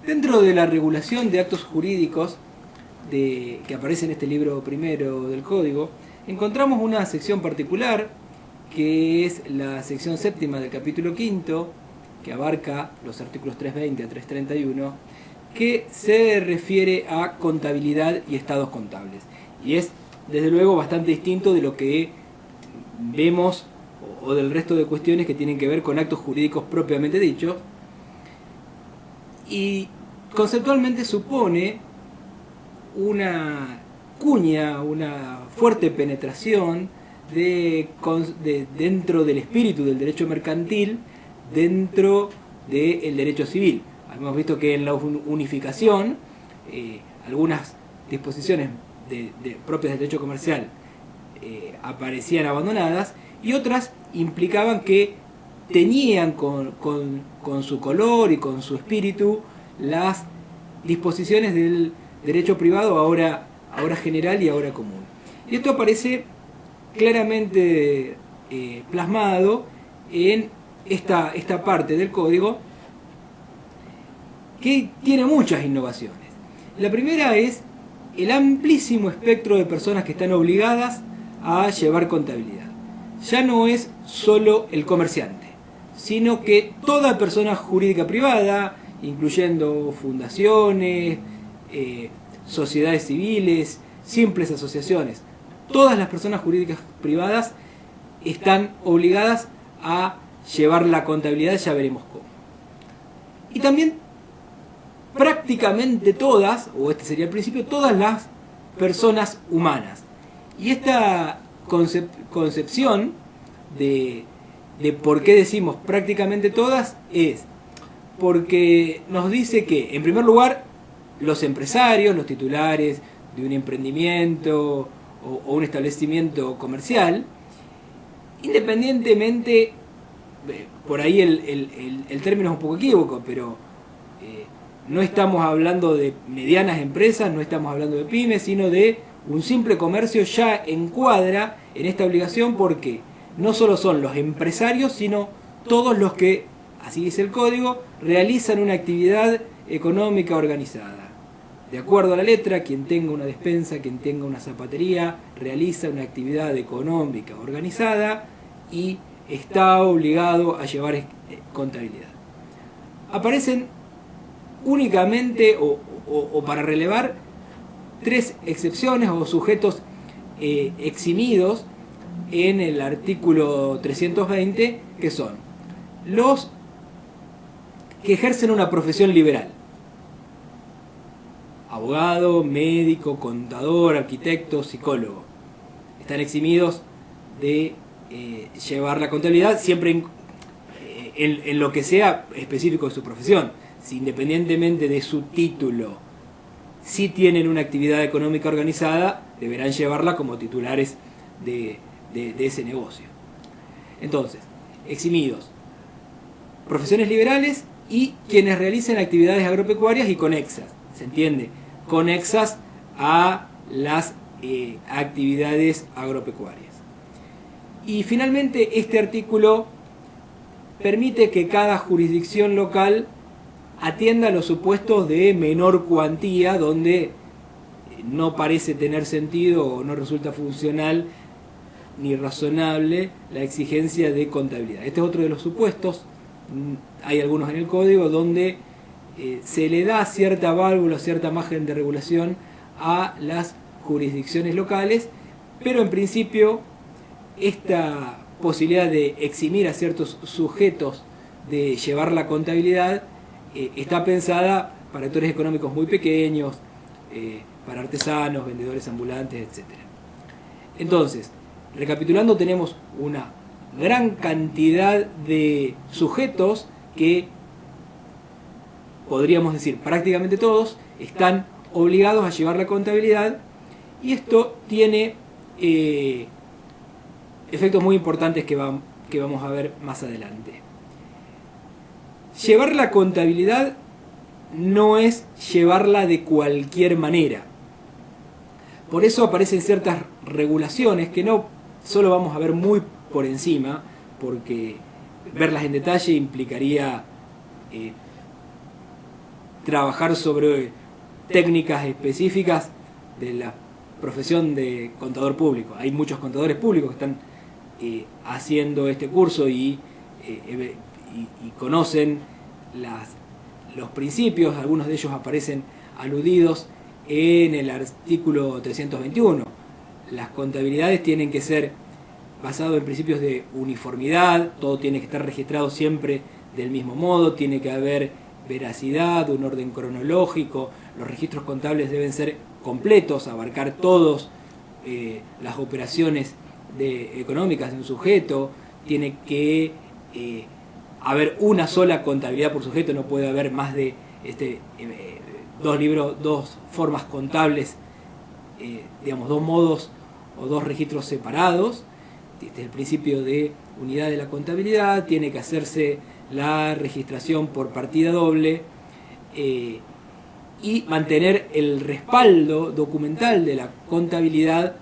Dentro de la regulación de actos jurídicos que aparece en este libro primero del Código, encontramos una sección particular que es la sección séptima del capítulo quinto, que abarca los artículos 320 a 331, que se refiere a contabilidad y estados contables. Y es, desde luego, bastante distinto de lo que vemos o del resto de cuestiones que tienen que ver con actos jurídicos propiamente dichos. Y conceptualmente supone una cuña, una fuerte penetración dentro del espíritu del derecho mercantil, dentro del derecho civil. Hemos visto que en la unificación algunas disposiciones propias del derecho comercial aparecían abandonadas y otras implicaban que tenían con su color y con su espíritu las disposiciones del derecho privado ahora general y ahora común. Y esto aparece claramente plasmado en esta parte del código, que tiene muchas innovaciones. La primera es el amplísimo espectro de personas que están obligadas a llevar contabilidad. Ya no es solo el comerciante, sino que toda persona jurídica privada, incluyendo fundaciones, sociedades civiles, simples asociaciones, todas las personas jurídicas privadas están obligadas a llevar la contabilidad, ya veremos cómo. Y también prácticamente todas, o este sería el principio, todas las personas humanas. Y esta concepción de por qué decimos prácticamente todas es porque nos dice que, en primer lugar, los empresarios, los titulares de un emprendimiento o un establecimiento comercial, independientemente, por ahí el término es un poco equívoco, pero no estamos hablando de medianas empresas, no estamos hablando de pymes, sino de un simple comercio, ya encuadra en esta obligación, porque no solo son los empresarios, sino todos los que, así dice el código, realizan una actividad económica organizada. De acuerdo a la letra, quien tenga una despensa, quien tenga una zapatería, realiza una actividad económica organizada y está obligado a llevar contabilidad. Aparecen únicamente o para relevar tres excepciones o sujetos eximidos en el artículo 320, que son los que ejercen una profesión liberal: abogado, médico, contador, arquitecto, psicólogo. Están eximidos de llevar la contabilidad, siempre en lo que sea específico de su profesión. Si independientemente de su título, si tienen una actividad económica organizada, deberán llevarla como titulares de ese negocio. Entonces, eximidos, profesiones liberales y quienes realicen actividades agropecuarias y conexas. ¿Se entiende? Conexas a las actividades agropecuarias. Y finalmente, este artículo permite que cada jurisdicción local atienda los supuestos de menor cuantía, donde no parece tener sentido o no resulta funcional ni razonable la exigencia de contabilidad. Este es otro de los supuestos. Hay algunos en el código donde se le da cierta válvula, cierta margen de regulación a las jurisdicciones locales, pero en principio esta posibilidad de eximir a ciertos sujetos de llevar la contabilidad está pensada para actores económicos muy pequeños, para artesanos, vendedores ambulantes, etc. Entonces, recapitulando, tenemos una gran cantidad de sujetos que, podríamos decir, prácticamente todos están obligados a llevar la contabilidad, y esto tiene efectos muy importantes que vamos a ver más adelante. Llevar la contabilidad no es llevarla de cualquier manera. Por eso aparecen ciertas regulaciones que no solo vamos a ver muy por encima, porque verlas en detalle implicaría trabajar sobre técnicas específicas de la profesión de contador público. Hay muchos contadores públicos que están haciendo este curso y conocen los principios. Algunos de ellos aparecen aludidos en el artículo 321. Las contabilidades tienen que ser basadas en principios de uniformidad, todo tiene que estar registrado siempre del mismo modo, tiene que haber veracidad, un orden cronológico, los registros contables deben ser completos, abarcar todas las operaciones económicas de un sujeto, tiene que haber una sola contabilidad por sujeto, no puede haber más de dos formas contables, digamos, dos modos o dos registros separados. Este es el principio de unidad de la contabilidad, tiene que hacerse la registración por partida doble y mantener el respaldo documental de la contabilidad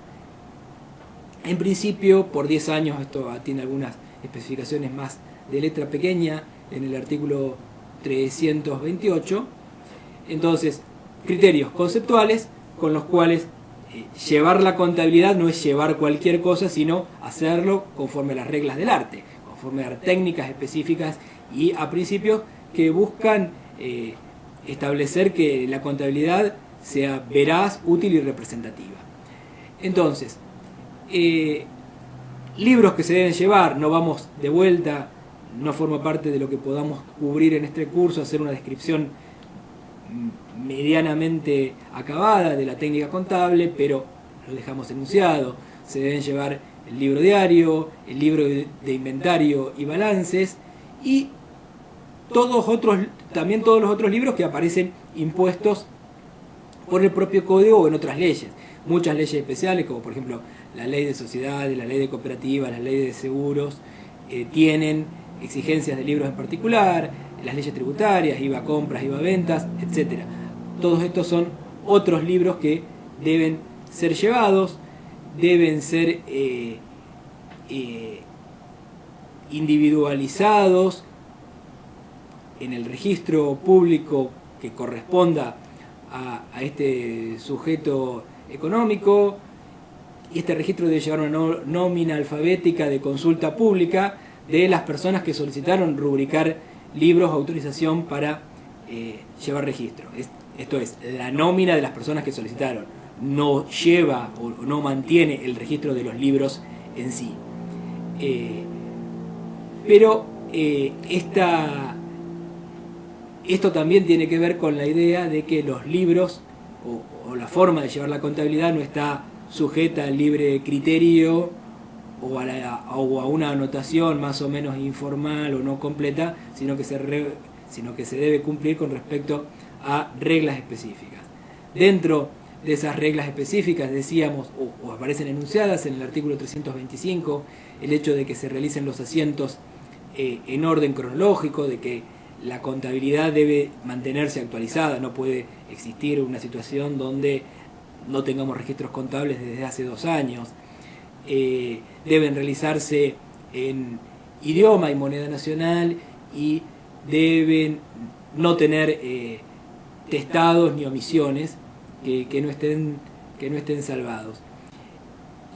en principio por 10 años. Esto tiene algunas especificaciones más de letra pequeña en el artículo 328. Entonces, criterios conceptuales con los cuales llevar la contabilidad no es llevar cualquier cosa, sino hacerlo conforme a las reglas del arte, conforme a técnicas específicas y a principios que buscan establecer que la contabilidad sea veraz, útil y representativa. Entonces, libros que se deben llevar, no vamos de vuelta, no forma parte de lo que podamos cubrir en este curso, hacer una descripción medianamente acabada de la técnica contable, pero lo dejamos enunciado. Se deben llevar el libro diario, el libro de inventario y balances y también todos los otros libros que aparecen impuestos por el propio código o en otras leyes. Muchas leyes especiales, como por ejemplo la ley de sociedades, la ley de cooperativas, la ley de seguros, tienen exigencias de libros en particular, las leyes tributarias, IVA compras, IVA ventas, etc. Todos estos son otros libros que deben ser llevados, deben ser individualizados en el registro público que corresponda a este sujeto económico, y este registro debe llevar una nómina alfabética de consulta pública de las personas que solicitaron rubricar libros, autorización para llevar registro. Esto es, la nómina de las personas que solicitaron, no lleva o no mantiene el registro de los libros en sí. Pero esto también tiene que ver con la idea de que los libros o la forma de llevar la contabilidad no está sujeta al libre criterio o a una anotación más o menos informal o no completa, sino que se debe cumplir con respecto a reglas específicas. Dentro de esas reglas específicas, decíamos, o aparecen enunciadas en el artículo 325, el hecho de que se realicen los asientos en orden cronológico, de que la contabilidad debe mantenerse actualizada, no puede existir una situación donde no tengamos registros contables desde hace 2 años, deben realizarse en idioma y moneda nacional y deben no tener testados ni omisiones que no estén salvados.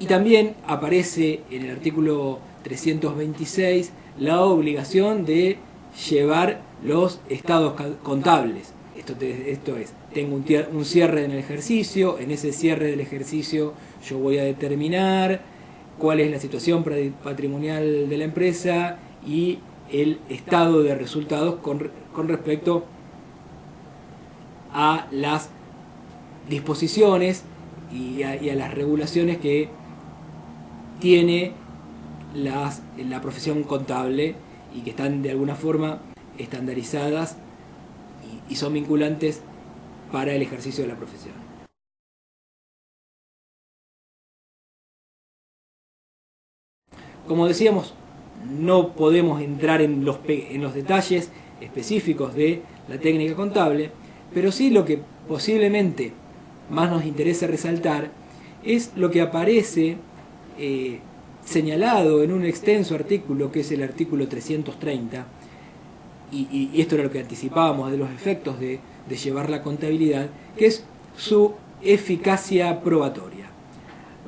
Y también aparece en el artículo 326 la obligación de llevar los estados contables. Esto es, tengo un cierre en el ejercicio, en ese cierre del ejercicio yo voy a determinar cuál es la situación patrimonial de la empresa y el estado de resultados con respecto a las disposiciones y a las regulaciones que tiene la profesión contable y que están de alguna forma estandarizadas y son vinculantes para el ejercicio de la profesión. Como decíamos, no podemos entrar en los detalles específicos de la técnica contable, pero sí lo que posiblemente más nos interesa resaltar es lo que aparece señalado en un extenso artículo, que es el artículo 330, y esto era lo que anticipábamos de los efectos de de llevar la contabilidad, que es su eficacia probatoria.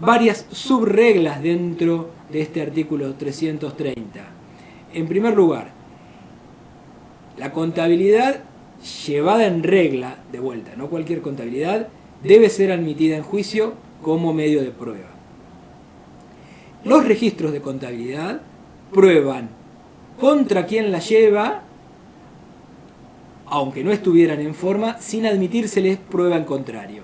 Varias subreglas dentro de este artículo 330. En primer lugar, la contabilidad llevada en regla, de vuelta, no cualquier contabilidad, debe ser admitida en juicio como medio de prueba. Los registros de contabilidad prueban contra quien la lleva, aunque no estuvieran en forma, sin admitírseles prueba en contrario.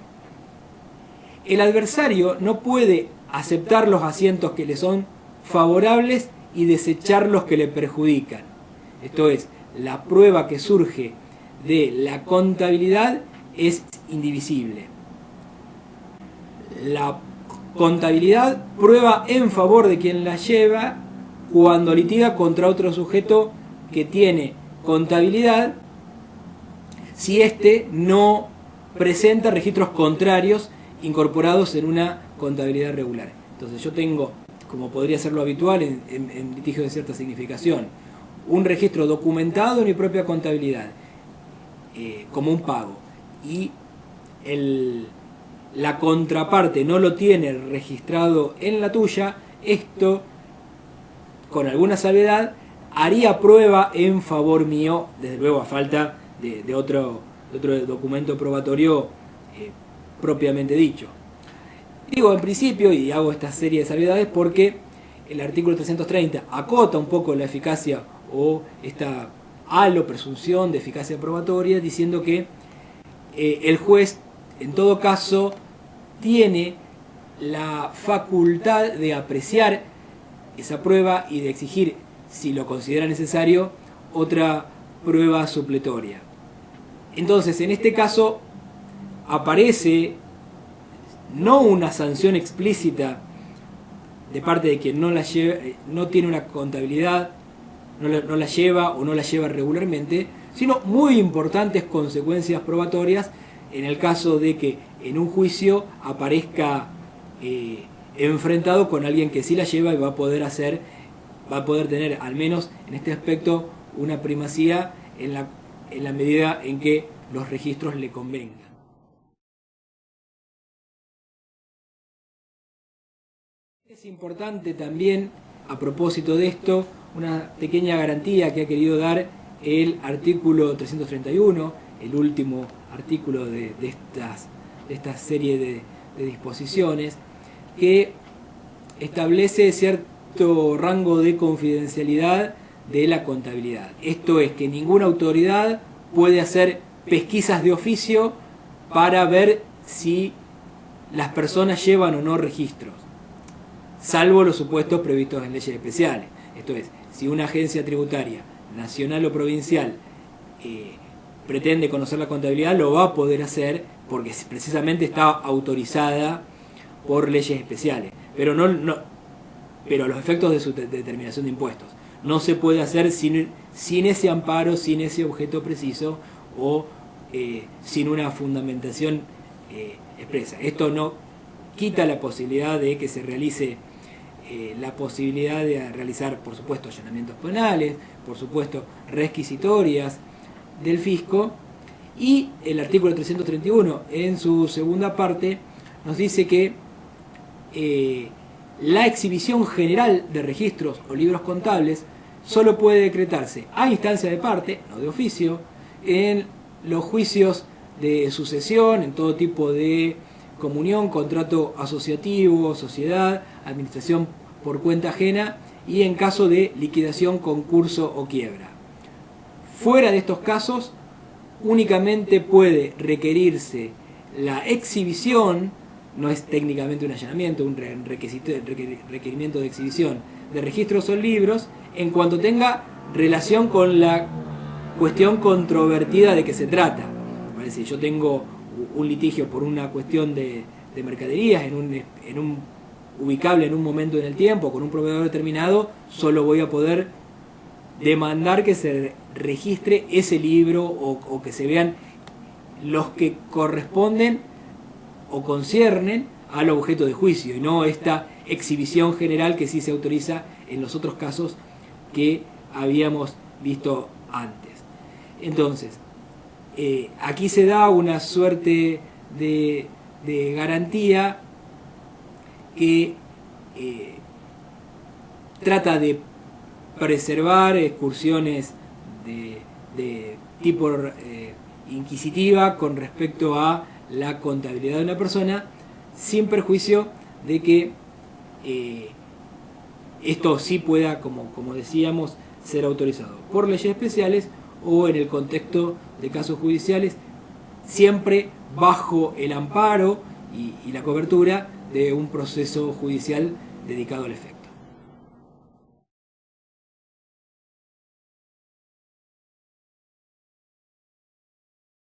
El adversario no puede aceptar los asientos que le son favorables y desechar los que le perjudican. Esto es, la prueba que surge de la contabilidad es indivisible. La contabilidad prueba en favor de quien la lleva cuando litiga contra otro sujeto que tiene contabilidad, si éste no presenta registros contrarios incorporados en una contabilidad regular. Entonces yo tengo, como podría ser lo habitual en litigios de cierta significación, un registro documentado en mi propia contabilidad, como un pago, y la contraparte no lo tiene registrado en la tuya, esto, con alguna salvedad, haría prueba en favor mío, desde luego a falta de otro documento probatorio propiamente dicho. Digo en principio, y hago esta serie de salvedades porque el artículo 330 acota un poco la eficacia o esta halo, presunción de eficacia probatoria, diciendo que el juez en todo caso tiene la facultad de apreciar esa prueba y de exigir, si lo considera necesario, otra prueba supletoria. Entonces, en este caso aparece no una sanción explícita de parte de quien no tiene una contabilidad, no la lleva o no la lleva regularmente, sino muy importantes consecuencias probatorias en el caso de que en un juicio aparezca enfrentado con alguien que sí la lleva y va a poder tener, al menos en este aspecto, una primacía en la medida en que los registros le convengan. Es importante también, a propósito de esto, una pequeña garantía que ha querido dar el artículo 331, el último artículo de esta serie de disposiciones, que establece cierto rango de confidencialidad de la contabilidad. Esto es que ninguna autoridad puede hacer pesquisas de oficio para ver si las personas llevan o no registros, salvo los supuestos previstos en leyes especiales. Esto es, si una agencia tributaria, nacional o provincial, pretende conocer la contabilidad, lo va a poder hacer porque precisamente está autorizada por leyes especiales, pero pero a los efectos de su determinación de impuestos. No se puede hacer sin ese amparo, sin ese objeto preciso o sin una fundamentación expresa. Esto no quita la posibilidad de que se realice la posibilidad de realizar, por supuesto, allanamientos penales, por supuesto, requisitorias del fisco, y el artículo 331 en su segunda parte nos dice que la exhibición general de registros o libros contables solo puede decretarse a instancia de parte, no de oficio, en los juicios de sucesión, en todo tipo de comunión, contrato asociativo, sociedad, administración por cuenta ajena y en caso de liquidación, concurso o quiebra. Fuera de estos casos, únicamente puede requerirse la exhibición, no es técnicamente un allanamiento, un requerimiento de exhibición de registros o libros, en cuanto tenga relación con la cuestión controvertida de que se trata. Si yo tengo un litigio por una cuestión de mercaderías ubicable en un momento en el tiempo, con un proveedor determinado, solo voy a poder demandar que se registre ese libro o que se vean los que corresponden o conciernen al objeto de juicio, y no esta exhibición general que sí se autoriza en los otros casos que habíamos visto antes. Entonces, aquí se da una suerte de garantía que trata de preservar excursiones de tipo inquisitiva con respecto a la contabilidad de una persona, sin perjuicio de que esto sí pueda, como decíamos, ser autorizado por leyes especiales o en el contexto de casos judiciales, siempre bajo el amparo y la cobertura de un proceso judicial dedicado al efecto.